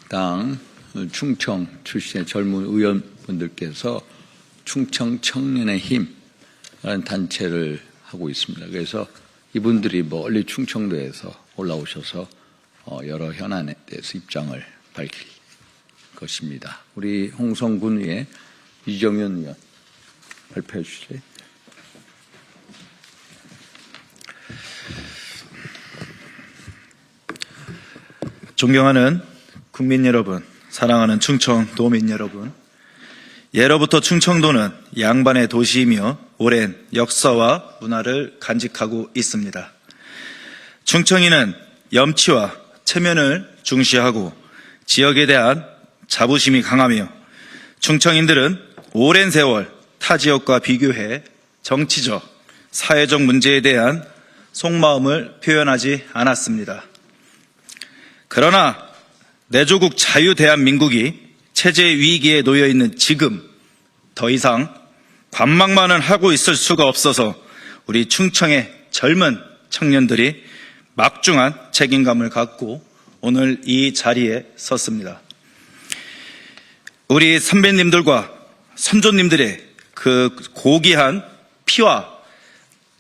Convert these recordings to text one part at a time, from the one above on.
당 충청 출신의 젊은 의원분들께서 충청 청년의 힘이라는 단체를 하고 있습니다. 그래서 이분들이 멀리 충청도에서 올라오셔서 여러 현안에 대해서 입장을 밝힐 것입니다. 우리 홍성군위의 이정현 의원 발표해 주실래요? 존경하는 국민 여러분, 사랑하는 충청도민 여러분, 예로부터 충청도는 양반의 도시이며 오랜 역사와 문화를 간직하고 있습니다. 충청인은 염치와 체면을 중시하고 지역에 대한 자부심이 강하며 충청인들은 오랜 세월 타 지역과 비교해 정치적, 사회적 문제에 대한 속마음을 표현하지 않았습니다. 그러나 내조국 자유대한민국이 체제 위기에 놓여 있는 지금 더 이상 관망만은 하고 있을 수가 없어서 우리 충청의 젊은 청년들이 막중한 책임감을 갖고 오늘 이 자리에 섰습니다. 우리 선배님들과 선조님들의 그 고귀한 피와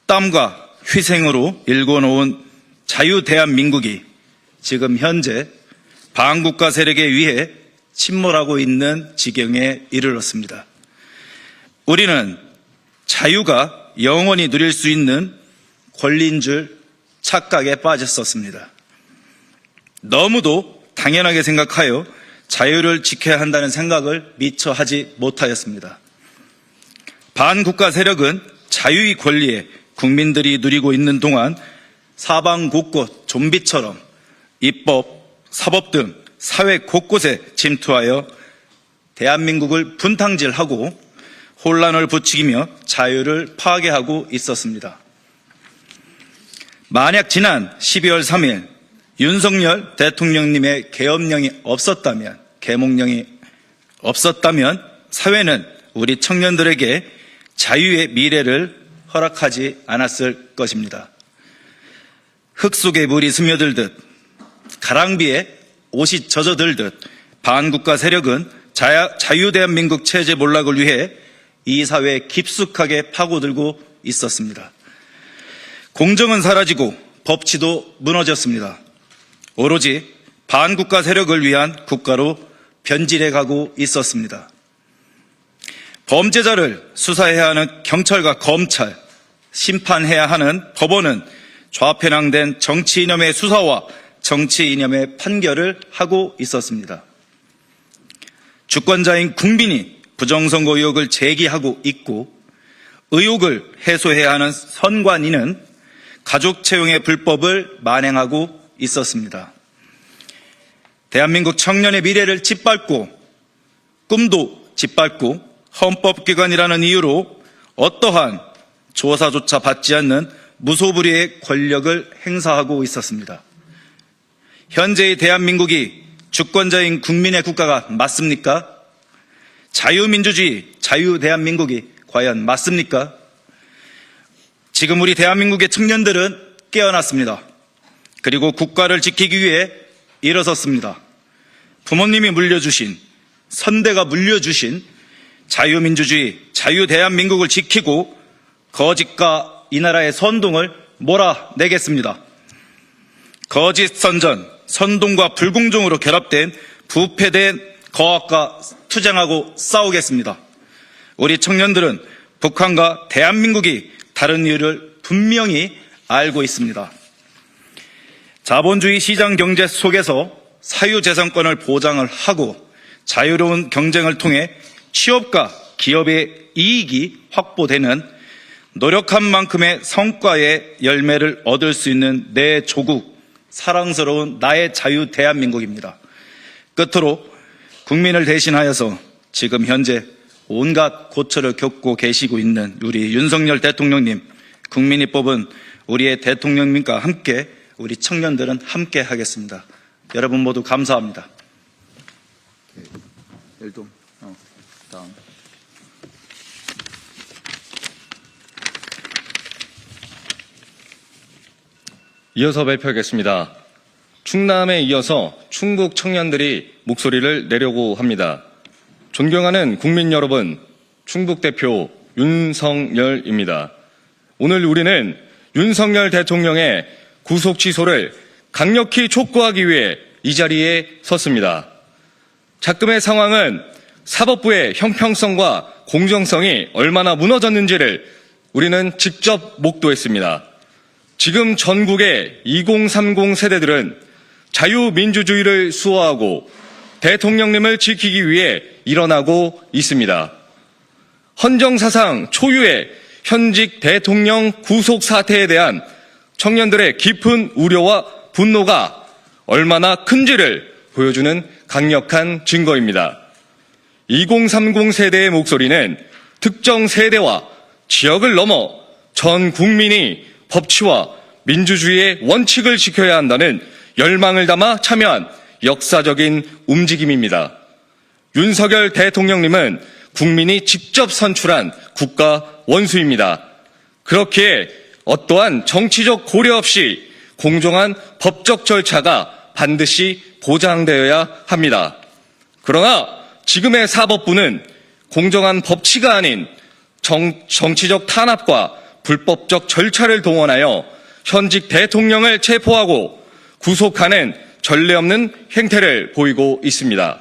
땀과 희생으로 일궈놓은 자유대한민국이 지금 현재 반국가 세력에 의해 침몰하고 있는 지경에 이르렀습니다. 우리는 자유가 영원히 누릴 수 있는 권리인 줄 착각에 빠졌었습니다. 너무도 당연하게 생각하여 자유를 지켜야 한다는 생각을 미처 하지 못하였습니다. 반국가 세력은 자유의 권리에 국민들이 누리고 있는 동안 사방 곳곳 좀비처럼 입법, 사법 등 사회 곳곳에 침투하여 대한민국을 분탕질하고 혼란을 부추기며 자유를 파괴하고 있었습니다. 만약 지난 12월 3일 윤석열 대통령님의 계엄령이 없었다면, 계몽령이 없었다면 사회는 우리 청년들에게 자유의 미래를 허락하지 않았을 것입니다. 흙 속에 물이 스며들듯 가랑비에 옷이 젖어들듯 반국가 세력은 자유대한민국 체제 몰락을 위해 이 사회에 깊숙하게 파고들고 있었습니다. 공정은 사라지고 법치도 무너졌습니다. 오로지 반국가 세력을 위한 국가로 변질해 가고 있었습니다. 범죄자를 수사해야 하는 경찰과 검찰, 심판해야 하는 법원은 좌편향된 정치 이념의 수사와 정치 이념의 판결을 하고 있었습니다. 주권자인 국민이 부정선거 의혹을 제기하고 있고 의혹을 해소해야 하는 선관위는 가족 채용의 불법을 만행하고 있었습니다. 대한민국 청년의 미래를 짓밟고 꿈도 짓밟고 헌법기관이라는 이유로 어떠한 조사조차 받지 않는 무소불위의 권력을 행사하고 있었습니다. 현재의 대한민국이 주권자인 국민의 국가가 맞습니까? 자유민주주의, 자유대한민국이 과연 맞습니까? 지금 우리 대한민국의 청년들은 깨어났습니다. 그리고 국가를 지키기 위해 일어섰습니다. 부모님이 물려주신, 선대가 물려주신 자유민주주의, 자유대한민국을 지키고 거짓과 이 나라의 선동을 몰아내겠습니다. 거짓 선전, 선동과 불공정으로 결합된 부패된 거악과 투쟁하고 싸우겠습니다. 우리 청년들은 북한과 대한민국이 다른 이유를 분명히 알고 있습니다. 자본주의 시장 경제 속에서 사유재산권을 보장을 하고 자유로운 경쟁을 통해 취업과 기업의 이익이 확보되는 노력한 만큼의 성과의 열매를 얻을 수 있는 내 조국, 사랑스러운 나의 자유 대한민국입니다. 끝으로 국민을 대신하여서 지금 현재 온갖 고초를 겪고 계시고 있는 우리 윤석열 대통령님, 국민이 뽑은 우리의 대통령님과 함께 우리 청년들은 함께 하겠습니다. 여러분 모두 감사합니다. 다음. 이어서 발표하겠습니다. 충남에 이어서 충북 청년들이 목소리를 내려고 합니다. 존경하는 국민 여러분, 충북 대표 윤석열입니다. 오늘 우리는 윤석열 대통령의 구속 취소를 강력히 촉구하기 위해 이 자리에 섰습니다. 작금의 상황은 사법부의 형평성과 공정성이 얼마나 무너졌는지를 우리는 직접 목도했습니다. 지금 전국의 2030 세대들은 자유민주주의를 수호하고 대통령님을 지키기 위해 일어나고 있습니다. 헌정사상 초유의 현직 대통령 구속 사태에 대한 청년들의 깊은 우려와 분노가 얼마나 큰지를 보여주는 강력한 증거입니다. 2030 세대의 목소리는 특정 세대와 지역을 넘어 전 국민이 법치와 민주주의의 원칙을 지켜야 한다는 열망을 담아 참여한 역사적인 움직임입니다. 윤석열 대통령님은 국민이 직접 선출한 국가 원수입니다. 그렇기에 어떠한 정치적 고려 없이 공정한 법적 절차가 반드시 보장되어야 합니다. 그러나 지금의 사법부는 공정한 법치가 아닌 정치적 탄압과 불법적 절차를 동원하여 현직 대통령을 체포하고 구속하는 전례 없는 행태를 보이고 있습니다.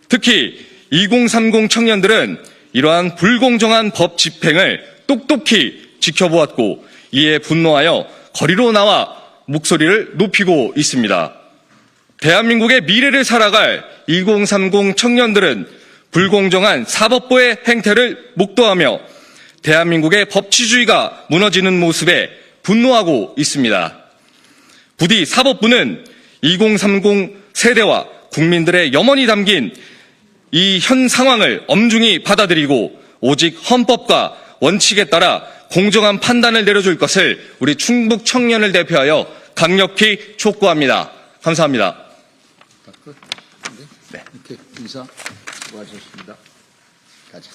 특히 2030 청년들은 이러한 불공정한 법 집행을 똑똑히 지켜보았고 이에 분노하여 거리로 나와 목소리를 높이고 있습니다. 대한민국의 미래를 살아갈 2030 청년들은 불공정한 사법부의 행태를 목도하며 대한민국의 법치주의가 무너지는 모습에 분노하고 있습니다. 부디 사법부는 2030 세대와 국민들의 염원이 담긴 이 현 상황을 엄중히 받아들이고 오직 헌법과 원칙에 따라 공정한 판단을 내려줄 것을 우리 충북 청년을 대표하여 강력히 촉구합니다. 감사합니다. 네. 이렇게 인사 수고하셨습니다. 가자.